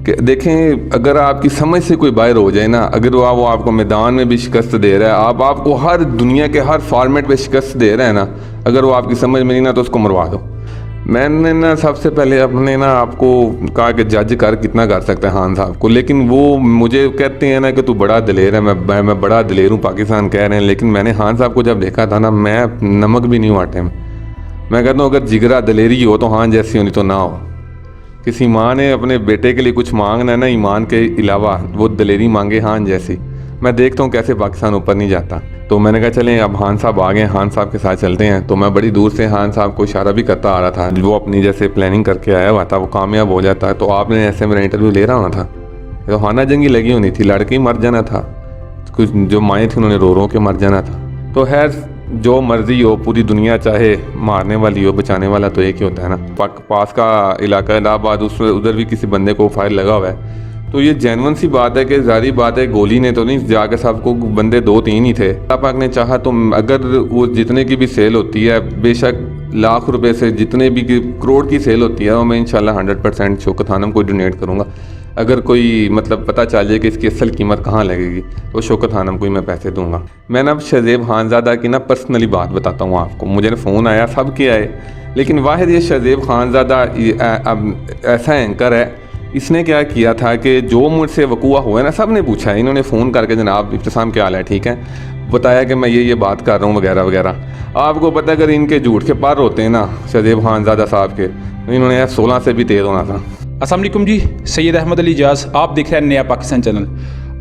कि देखें, अगर आपकी समझ से कोई बाहर हो जाए ना, अगर वो आपको मैदान में भी शिकस्त दे रहा है, आपको हर दुनिया के हर फॉर्मेट पे शिकस्त दे रहा है ना, अगर वो आपकी समझ में नहीं ना तो उसको मरवा दो। मैंने ना सबसे पहले अपने ना आपको कहा कि जज कर कितना कर सकता है खान साहब को, लेकिन वो मुझे कहते हैं ना कि तू बड़ा दिलेर है। मैं बड़ा दिलेर हूँ, पाकिस्तान कह रहे हैं, लेकिन मैंने खान साहब को जब देखा था ना, मैं नमक भी नहीं हुआ टाइम। मैं कहता हूँ अगर जिगरा दिलेरी हो तो खान जैसी होनी तो ना हो। किसी माँ ने अपने बेटे के लिए कुछ मांगना है ना ईमान के अलावा, वो दिलेरी मांगे खान जैसी। मैं देखता हूँ कैसे पाकिस्तान ऊपर नहीं जाता। तो मैंने कहा चलें अब खान साहब आ गए, खान साहब के साथ चलते हैं। तो मैं बड़ी दूर से खान साहब को इशारा भी करता आ रहा था। वो अपनी जैसे प्लानिंग करके आया हुआ था, वो कामयाब हो जाता है तो आपने ऐसे मेरा इंटरव्यू ले रहा होना था। तो खाना जंगी लगी होनी थी, लड़के मर जाना था, कुछ जो माएँ थी उन्होंने रो के मर जाना था। तो खैर जो मर्जी हो, पूरी दुनिया चाहे मारने वाली हो, बचाने वाला तो एक ही होता है ना। पास का इलाका इलाहाबाद, उसमें उधर भी किसी बंदे को फायर लगा हुआ है। तो ये जेन्युइन सी बात है कि जारी बात है, गोली ने तो नहीं जाके सबको, बंदे 2-3 ही थे। अल्लाह पाक ने चाहा तो अगर वो जितने की भी सेल होती है, बेशक लाख रुपए से जितने भी करोड़ की सेल होती है, वो मैं इंशाल्लाह 100% शौकत खानम को डोनेट करूँगा। अगर कोई मतलब पता चल जाए कि इसकी असल कीमत कहाँ लगेगी तो शौकत खानम को ही मैं पैसे दूंगा। मैं ना शहज़ेब खानज़ादा की ना पर्सनली बात बताता हूँ आपको। मुझे ना फ़ोन आया, सब के आए, लेकिन वाहिद ये शहज़ेब खानज़ादा ऐसा एंकर है, इसने क्या किया था कि जो मुझसे वकूआ हुआ है ना, सब ने पूछा है, इन्होंने फ़ोन करके जनाब इब्तिसाम क्या हाल है, ठीक है, बताया कि मैं ये बात कर रहा हूँ वगैरह वगैरह। आपको पता है अगर इनके झूठ के पार होते हैं ना शहज़ेब खानज़ादा साहब के, तो इन्होंने 16 से भी तेज़ होना था। अस्सलाम वालेकुम जी, सैयद अहमद अली इजाज़, आप देख रहे हैं नया पाकिस्तान चैनल।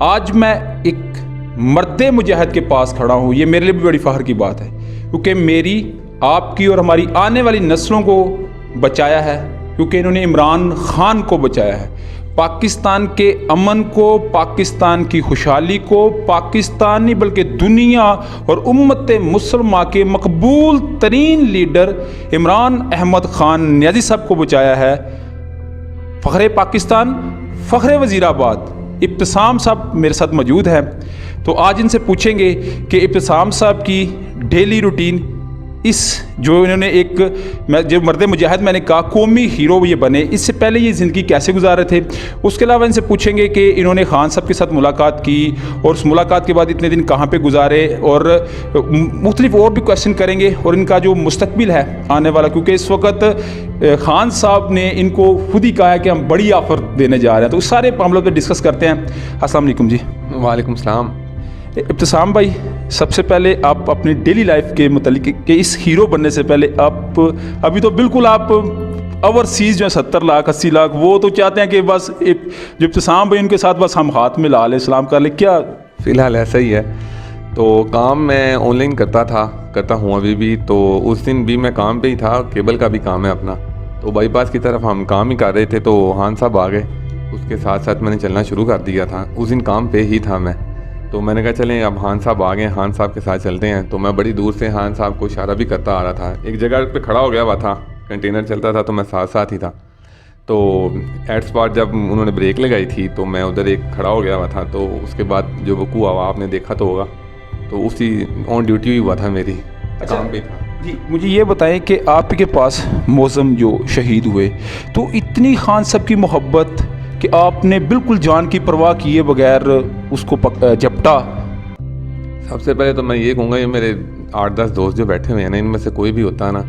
आज मैं एक मर्दे मुजाहिद के पास खड़ा हूँ। ये मेरे लिए भी बड़ी फ़ख्र की बात है, क्योंकि मेरी, आपकी और हमारी आने वाली नस्लों को बचाया है, क्योंकि इन्होंने इमरान खान को बचाया है। पाकिस्तान के अमन को, पाकिस्तान की खुशहाली को, पाकिस्तान नहीं बल्कि दुनिया और उम्मत मुसलमा के मकबूल तरीन लीडर इमरान अहमद खान नियाज़ी साहब को बचाया है। फ़ख्रे पाकिस्तान, फ़ख्रे वज़ीराबाद इब्तिसाम साहब मेरे साथ मौजूद हैं। तो आज इनसे पूछेंगे कि इब्तिसाम साहब की डेली रूटीन, इस जो इन्होंने जो मर्द मुजाहिद मैंने कहा कौमी हीरो ये बने, इससे पहले ये ज़िंदगी कैसे गुजारे थे। उसके अलावा इनसे पूछेंगे कि इन्होंने खान साहब के साथ मुलाकात की और उस मुलाकात के बाद इतने दिन कहाँ पे गुजारे, और मुख्तलिफ और भी क्वेश्चन करेंगे, और इनका जो मुस्तकबिल है आने वाला, क्योंकि इस वक्त खान साहब ने इनको खुद ही कहा है कि हम बड़ी ऑफ़र देने जा रहे हैं। तो उस सारे मामलों पर डिस्कस करते हैं। अस्सलाम वालेकुम जी। वालेकुम सलाम। इब्तिसाम भाई, सबसे पहले आप अपनी डेली लाइफ के मुतालिक के इस हीरो बनने से पहले आप अभी तो बिल्कुल आप ओवरसीज़ जो है 70 लाख 80 लाख, वो तो चाहते हैं कि बस जो इब्तिसाम भाई उनके साथ बस हम हाथ मिला लें, सलाम कर लें, क्या? फ़िलहाल ऐसा ही है। तो काम मैं ऑनलाइन करता हूँ अभी भी। तो उस दिन भी मैं काम पे ही था, केबल का भी काम है अपना। तो बाईपास की तरफ हम काम ही कर रहे थे, तो खान साहब आ गए। उसके साथ साथ मैंने चलना शुरू कर दिया था। उस दिन काम पे ही था मैं, तो मैंने कहा चलें अब खान साहब आ गए, खान साहब के साथ चलते हैं। तो मैं बड़ी दूर से खान साहब को इशारा भी करता आ रहा था। एक जगह पे खड़ा हो गया हुआ था, कंटेनर चलता था, तो मैं साथ साथ ही था। तो एट स्पॉट जब उन्होंने ब्रेक लगाई थी तो मैं उधर एक खड़ा हो गया हुआ था। तो उसके बाद जो वकूआ हुआ आपने देखा तो होगा, तो उसी ऑन ड्यूटी हुआ था, मेरी काम पे था जी। मुझे ये बताएं कि आपके पास मौज़म जो शहीद हुए, तो इतनी खान साहब की मोहब्बत कि आपने बिल्कुल जान की परवाह किए बगैर उसको झपटा। सबसे पहले तो मैं ये कहूँगा, ये मेरे 8-10 दोस्त जो बैठे हुए हैं ना, इनमें से कोई भी होता ना,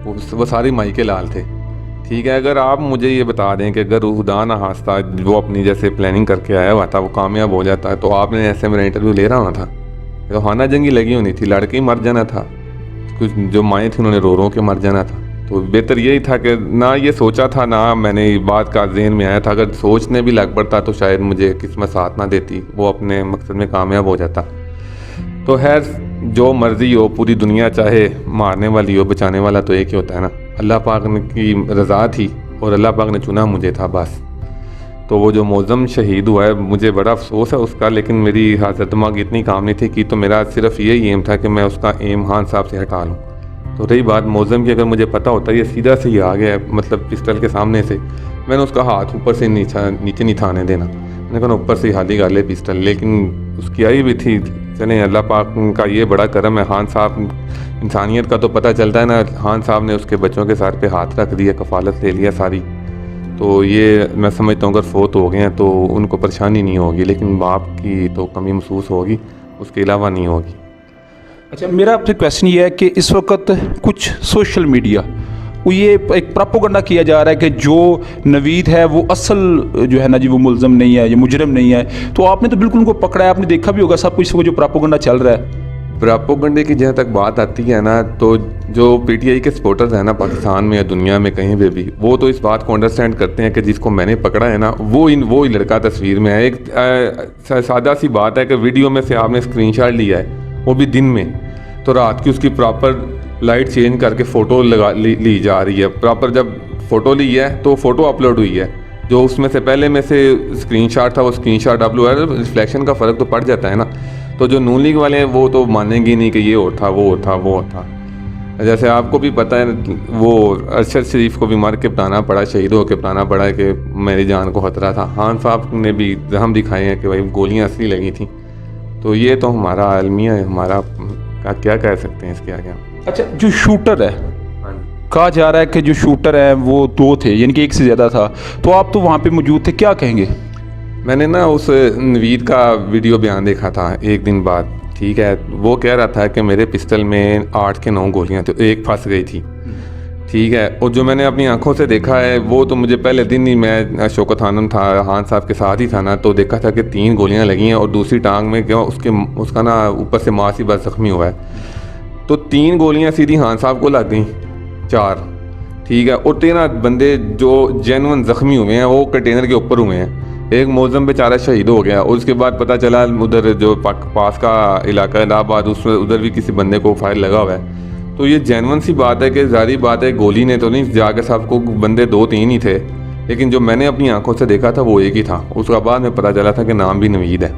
वो सारे माई के लाल थे, ठीक है। अगर आप मुझे ये बता दें कि अगर खुदा ना खास्ता वो अपनी जैसे प्लानिंग करके आया हुआ था, वो कामयाब हो जाता है, तो आपने ऐसे मेरा इंटरव्यू ले रहा होना था। तो खाना जंगी लगी होनी थी, लड़के मर जाना था, कुछ जो माएँ थी उन्होंने रो के मर जाना था। तो बेहतर यही था कि ना ये सोचा था, ना मैंने ये बात का ज़हन में आया था। अगर सोचने भी लग पड़ता तो शायद मुझे किस्मत साथ ना देती, वो अपने मकसद में कामयाब हो जाता। तो खैर जो मर्ज़ी हो, पूरी दुनिया चाहे मारने वाली हो, बचाने वाला तो एक ही होता है ना। अल्लाह पाक की रज़ा थी और अल्लाह पाक ने चुना मुझे था बस। तो वो जो मौज़म शहीद हुआ है, मुझे बड़ा अफसोस है उसका, लेकिन मेरी हाज़त दिमाग इतनी काम नहीं थी कि, तो मेरा सिर्फ यही एम था कि मैं उसका एम खान साहब से हटा लूँ। तो रही बात मौज़म की, अगर मुझे पता होता ये सीधा से ही आ गया, मतलब पिस्टल के सामने से, मैंने उसका हाथ ऊपर से नीचे नहीं थाने देना, मैंने कहा ऊपर से हाथ ही गाले पिस्टल, लेकिन उसकी आई भी थी। चलें, अल्लाह पाक का ये बड़ा करम है। खान साहब, इंसानियत का तो पता चलता है ना, खान साहब ने उसके बच्चों के सर पे हाथ रख दिया, कफ़ालत ले लिया सारी। तो ये मैं समझता हूँ अगर फोत हो गए हैं तो उनको परेशानी नहीं होगी, लेकिन बाप की तो कमी महसूस होगी, उसके अलावा नहीं होगी। अच्छा, मेरा आपसे क्वेश्चन ये है कि इस वक्त कुछ सोशल मीडिया वो ये एक प्रोपोगंडा किया जा रहा है कि जो नवीद है वो असल जो है ना जी वो मुल्ज़म नहीं है, ये मुजरिम नहीं है। तो आपने तो बिल्कुल उनको पकड़ा है, आपने देखा भी होगा सब कुछ, वो जो प्रोपोगंडा चल रहा है। प्रोपोगंडे की जहाँ तक बात आती है ना, तो जो पीटीआई के सपोर्टर्स हैं ना पाकिस्तान में या दुनिया में कहीं पे भी, वो तो इस बात को अंडरस्टैंड करते हैं कि जिसको मैंने पकड़ा है ना वो ही लड़का तस्वीर में है। एक सादा सी बात है कि वीडियो में से आपने स्क्रीनशॉट लिया है, वो भी दिन में, तो रात की उसकी प्रॉपर लाइट चेंज करके फ़ोटो ली जा रही है। प्रॉपर जब फ़ोटो ली है तो फ़ोटो अपलोड हुई है, जो उसमें से पहले में से स्क्रीनशॉट था वो स्क्रीनशॉट अपलोड है। रिफ्लेक्शन का फ़र्क तो पड़ जाता है ना। तो जो नून लीग वाले हैं वो तो मानेंगे नहीं कि ये और था वो था वो था। जैसे आपको भी पता है वो अरशद शरीफ को भी मार के बताना पड़ा, शहीद होकर बताना पड़ा कि मेरी जान को खतरा था। खान साहब ने भी जहम दिखाए हैं कि भाई गोलियाँ असली लगी थी। तो ये तो हमारा आलमिया है, हमारा क्या कह सकते हैं इसके आगे। अच्छा, जो शूटर है, कहा जा रहा है कि जो शूटर है वो 2 थे, यानी कि एक से ज़्यादा था, तो आप तो वहाँ पे मौजूद थे, क्या कहेंगे? मैंने ना उस नवीद का वीडियो बयान देखा था एक दिन बाद, ठीक है। वो कह रहा था कि मेरे पिस्टल में 8 के 9 गोलियां थी, एक फंस गई थी, ठीक है। और जो मैंने अपनी आंखों से देखा है वो तो मुझे पहले दिन ही, मैं शौकत खानम था, खान साहब के साथ ही था ना, तो देखा था कि 3 गोलियां लगी हैं और दूसरी टांग में क्या उसका ना ऊपर से मांस ही बस जख्मी हुआ है। तो 3 गोलियां सीधी खान साहब को लग गई, 4, ठीक है। और 13 बंदे जो जेन्युइन ज़ख्मी हुए हैं वो कंटेनर के ऊपर हुए हैं। एक मौज़म बेचारा शहीद हो गया, और उसके बाद पता चला उधर जो पास का इलाका इलाहाबाद, उसमें उधर भी किसी बंदे को फायर लगा हुआ है। तो ये जेन्युइन सी बात है कि जारी बात है गोली ने तो नहीं जाके सबको, बंदे 2-3 ही थे, लेकिन जो मैंने अपनी आंखों से देखा था वो एक ही था। उसके बाद में पता चला था कि नाम भी नवीद है।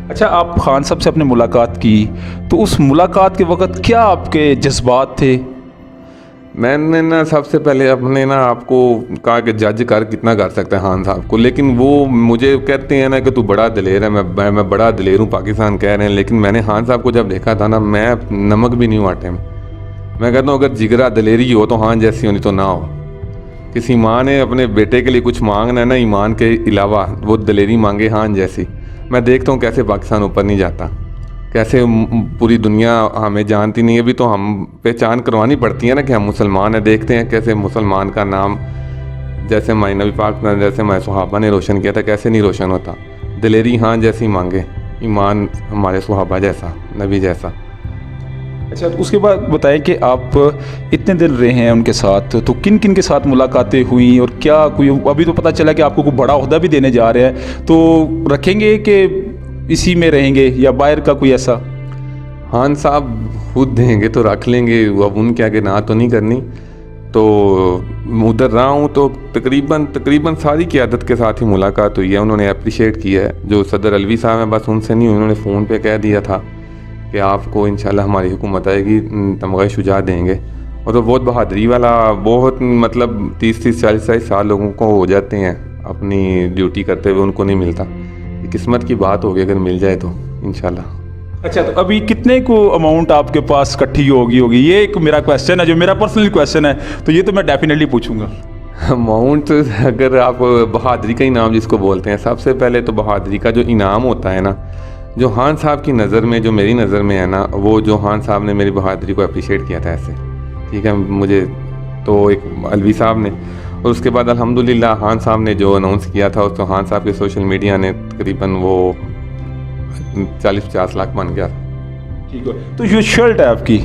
अच्छा, आप खान साहब से आपने मुलाकात की, तो उस मुलाकात के वक्त क्या आपके जज्बात थे? मैंने ना सबसे पहले अपने ना आपको कहा कि जज कर कितना कर सकता है खान साहब को, लेकिन वो मुझे कहते हैं ना कि तू बड़ा दिलेर है, मैं बड़ा दिलेर हूँ, पाकिस्तान कह रहे हैं, लेकिन मैंने खान साहब को जब देखा था ना, मैं नमक भी नहीं हुआ टाइम। मैं कहता हूँ अगर जिगरा दिलेरी हो तो हाँ जैसी होनी तो ना हो। किसी माँ ने अपने बेटे के लिए कुछ मांगना है ना ईमान के अलावा, वो दिलेरी मांगे हाँ जैसी। मैं देखता हूँ कैसे पाकिस्तान ऊपर नहीं जाता, कैसे पूरी दुनिया हमें जानती नहीं है। अभी तो हम पहचान करवानी पड़ती है ना कि हम मुसलमान हैं। देखते हैं कैसे मुसलमान का नाम जैसे हमारे नबी पाक ने, जैसे हमारे सहाबा ने रोशन किया था, कैसे नहीं रोशन होता। दिलेरी हाँ जैसी मांगे, ईमान हमारे सहाबा जैसा, नबी जैसा। अच्छा, तो उसके बाद बताएं कि आप इतने दिन रहे हैं उनके साथ, तो किन किन के साथ मुलाकातें हुई, और क्या कोई अभी तो पता चला कि आपको कोई बड़ा ओहदा भी देने जा रहे हैं, तो रखेंगे कि इसी में रहेंगे या बाहर का कोई ऐसा? खान साहब खुद देंगे तो रख लेंगे, अब उनके आगे ना तो नहीं करनी। तो उधर रहा हूँ तो तकरीबन सारी क़यादत के साथ ही मुलाकात हुई है। उन्होंने अप्रिशिएट किया है। जो सदर अलवी साहब हैं बस उनसे नहीं, उन्होंने फ़ोन पे कह दिया था कि आपको इंशाल्लाह हमारी हुकूमत आएगी तमगा शुजा देंगे। और तो बहुत बहादरी वाला, बहुत मतलब 30-40 साल लोगों को हो जाते हैं अपनी ड्यूटी करते हुए, उनको नहीं मिलता। किस्मत की बात होगी, अगर मिल जाए तो इंशाल्लाह। अच्छा, तो अभी कितने को अमाउंट आपके पास इकट्ठी होगी? ये एक मेरा क्वेश्चन है, जो मेरा पर्सनल क्वेश्चन है, तो ये तो मैं डेफिनेटली पूछूंगा। अमाउंट अगर आप बहादरी का इनाम जिसको बोलते हैं, सबसे पहले तो बहादरी का जो इनाम होता है ना, जो खान साहब की नज़र में, जो मेरी नज़र में है ना, वो जो खान साहब ने मेरी बहादरी को अप्रिशिएट किया था ऐसे, ठीक है, मुझे तो एक अलवी साहब ने, और उसके बाद अल्हम्दुलिल्लाह खान साहब ने जो अनाउंस किया था, उसको खान साहब के सोशल मीडिया ने तकरीबन वो 40-50 लाख बन गया। ठीक है, तो ये शर्ट है आपकी,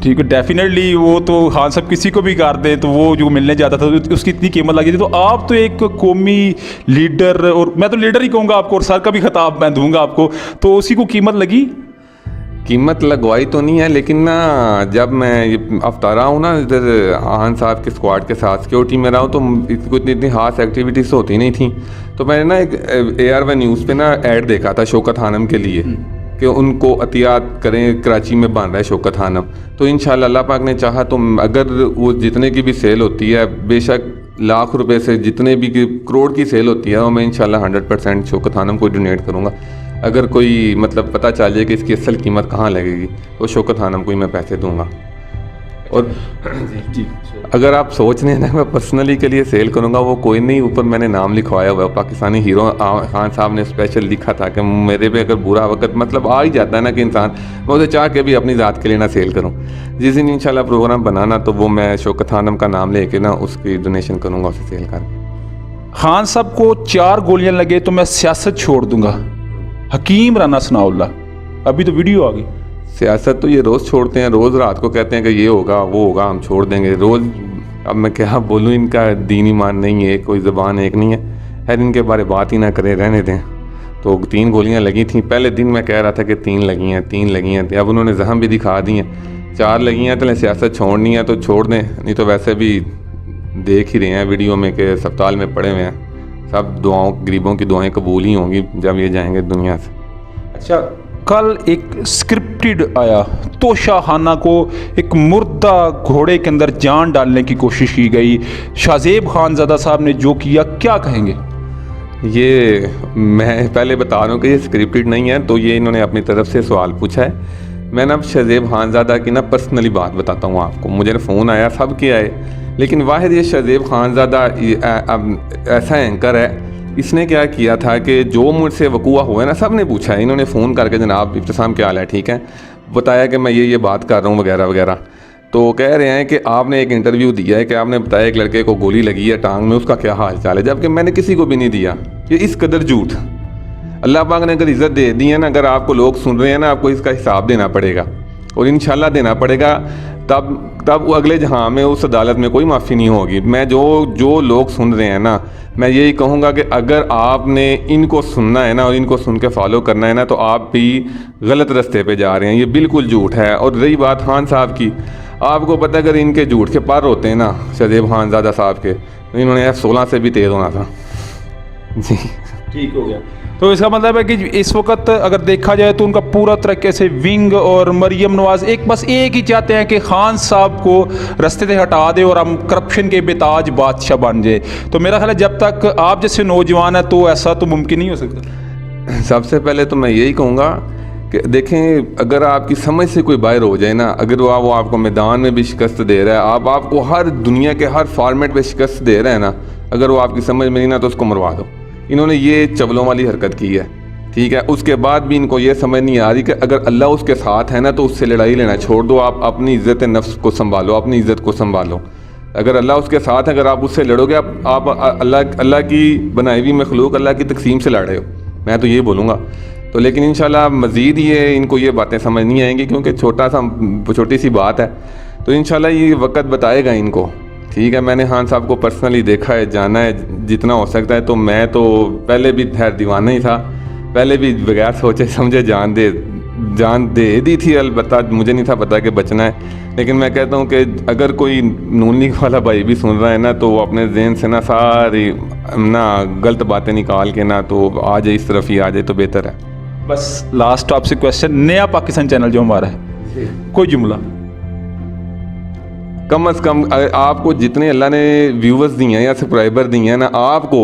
ठीक है, डेफिनेटली वो तो खान साहब किसी को भी कर दे तो वो जो मिलने जाता था तो उसकी इतनी कीमत लगी थी। तो आप तो एक कौमी लीडर, और मैं तो लीडर ही कहूँगा आपको, और सर का भी खिताब मैं दूंगा आपको, तो उसी को कीमत लगी? कीमत लगवाई तो नहीं है, लेकिन ना जब मैं ये हफ्ता रहा हूँ ना इधर खान साहब के स्क्वाड के साथ सिक्योरिटी में रहा हूँ, तो इतनी खास एक्टिविटीज़ होती नहीं थी। तो मैंने ना एक AR1 न्यूज़ पे ना ऐड देखा था शौकत खानम के लिए कि उनको अतियात करें, कराची में बन रहा है शौकत खानम। तो इंशाल्लाह अल्लाह पाक ने चाहा तो अगर वो जितने की भी सेल होती है, बेशक लाख रुपए से जितने भी करोड़ की सेल होती है, वो मैं इंशाल्लाह 100% शौकत खानम को डोनेट करूँगा। अगर कोई मतलब पता चल जाए कि इसकी असल कीमत कहाँ लगेगी, तो शौकत खानम को ही मैं पैसे दूँगा। और जी अगर आप सोच रहे हैं ना मैं पर्सनली के लिए सेल करूंगा, वो कोई नहीं, ऊपर मैंने नाम लिखवाया हुआ है, पाकिस्तानी हीरो खान साहब ने स्पेशल लिखा था कि मेरे पे अगर बुरा वक्त मतलब आ ही जाता है ना कि इंसान, मैं उसे चाह के भी अपनी ज़ात के लिए ना सेल करूं। जिस दिन इंशाल्लाह प्रोग्राम बनाना तो वो मैं शौकत खानम का नाम लेके ना उसकी डोनेशन करूँगा, उसे सेल कर। खान साहब को 4 गोलियां लगे तो मैं सियासत छोड़ दूंगा, हकीम राना सनाउल्लाह, अभी तो वीडियो आ गई। सियासत तो ये रोज़ छोड़ते हैं, रोज़ रात को कहते हैं कि ये होगा वो होगा, हम छोड़ देंगे रोज़। अब मैं क्या बोलूँ, इनका दीन ईमान नहीं है, कोई ज़बान एक नहीं है, खैर इनके बारे बात ही ना करें, रहने दें। तो 3 गोलियां लगी थी, पहले दिन मैं कह रहा था कि 3 लगी हैं 3 लगी हैं, अब उन्होंने जहम भी दिखा दी हैं, 4 लगी हैं। तो सियासत छोड़नी है तो छोड़ दें, नहीं तो वैसे भी देख ही रहे हैं वीडियो में कि अस्पताल में पड़े हुए हैं। सब दुआओं, गरीबों की दुआएं कबूल ही होंगी जब ये जाएंगे दुनिया से। अच्छा, कल एक स्क्रिप्टेड आया, तोशाखाना को एक मुर्दा घोड़े के अंदर जान डालने की कोशिश की गई, शाहजेब खानज़ादा साहब ने जो किया, क्या कहेंगे? ये मैं पहले बता रहा हूँ कि ये स्क्रिप्टेड नहीं है, तो ये इन्होंने अपनी तरफ से सवाल पूछा है। मैं ना शाहजेब खानज़ादा की ना पर्सनली बात बताता हूँ आपको, मुझे ना फ़ोन आया, सब के आए, लेकिन वाहिद ये शाहजेब खानज़ादा ऐसा एंकर है, इसने क्या किया था कि जो मुझसे वकूआ हुआ है ना, सब ने पूछा है, इन्होंने फ़ोन करके जनाब इब्तिसाम क्या हाल है, ठीक है, बताया कि मैं ये बात कर रहा हूँ वगैरह वगैरह। तो कह रहे हैं कि आपने एक इंटरव्यू दिया है कि आपने बताया एक लड़के को गोली लगी है टांग में, उसका क्या हाल चाल है, जबकि मैंने किसी को भी नहीं दिया। ये इस कदर झूठ, अल्लाह पाक ने अगर इज़्ज़त दे दी है ना, अगर आपको लोग सुन रहे हैं ना, आपको इसका हिसाब देना पड़ेगा और इंशाल्लाह देना पड़ेगा। तब वो अगले जहाँ में उस अदालत में कोई माफ़ी नहीं होगी। मैं जो लोग सुन रहे हैं ना, मैं यही कहूँगा कि अगर आपने इनको सुनना है ना और इनको सुन के फॉलो करना है ना, तो आप भी गलत रास्ते पे जा रहे हैं, ये बिल्कुल झूठ है। और रही बात खान साहब की, आपको पता है अगर इनके झूठ के पार होते हैं ना शाहजेब खानज़ादा साहब के, तो इन्होंने F-16 से भी तेज़ होना था। जी ठीक हो गया। तो इसका मतलब है कि इस वक्त अगर देखा जाए तो उनका पूरा तरीके से विंग और मरियम नवाज़ बस एक ही चाहते हैं कि खान साहब को रास्ते से हटा दे और हम करप्शन के बेताज बादशाह बन जाए। तो मेरा ख्याल है जब तक आप जैसे नौजवान हैं तो ऐसा तो मुमकिन नहीं हो सकता। सबसे पहले तो मैं यही कहूँगा कि देखें, अगर आपकी समझ से कोई बाहर हो जाए ना, अगर वो आपको मैदान में भी शिकस्त दे रहा है, आपको हर दुनिया के हर फॉर्मेट पे शिकस्त दे रहा है ना, अगर वो आपकी समझ में नहीं ना, तो उसको मरवा दो। इन्होंने ये चवलों वाली हरकत की है, ठीक है। उसके बाद भी इनको ये समझ नहीं आ रही कि अगर अल्लाह उसके साथ है ना, तो उससे लड़ाई लेना छोड़ दो, आप अपनी इज़्ज़त नफ्स को संभालो, अपनी इज़्ज़त को संभालो। अगर अल्लाह उसके साथ है, अगर आप उससे लड़ोगे, आप अल्लाह की बनाई हुई मखलूक, अल्लाह की तकसीम से लड़ रहे हो, मैं तो ये बोलूँगा। तो लेकिन इंशाल्लाह मज़ीद ये इनको ये बातें समझ नहीं आएंगी, क्योंकि छोटी सी बात है। तो इंशाल्लाह ये वक्त बताएगा इनको, ठीक है। मैंने खान साहब को पर्सनली देखा है, जाना है जितना हो सकता है। तो मैं तो पहले भी खैर दीवाना ही था, पहले भी बगैर सोचे समझे जान दे दी थी, अलबत्ता मुझे नहीं था पता कि बचना है। लेकिन मैं कहता हूँ कि अगर कोई नून लीग वाला भाई भी सुन रहा है ना, तो वो अपने जहन से ना सारी ना गलत बातें निकाल के ना तो आ जाए, इस तरफ ही आ जाए तो बेहतर है। बस लास्ट आपसे क्वेश्चन, नया पाकिस्तान चैनल जो हमारा है, कोई जुमला कम से कम आपको जितने अल्लाह ने व्यूवर्स दिए हैं या सब्सक्राइबर दिए हैं ना, आपको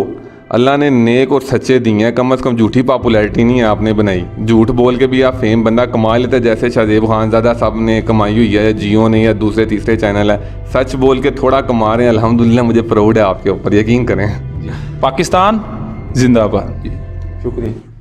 अल्लाह ने नेक और सच्चे दिए हैं। कम से कम झूठी पॉपुलैरिटी नहीं है आपने बनाई, झूठ बोल के भी आप फेम बंदा कमा लेते, जैसे शाहजेब खानज़ादा साहब ने कमाई हुई है, जियो ने या दूसरे तीसरे चैनल है, सच बोल के थोड़ा कमा रहे हैं। अल्हम्दुलिल्लाह, मुझे प्राउड है आपके ऊपर, यकीन करें। पाकिस्तान जिंदाबाद। शुक्रिया।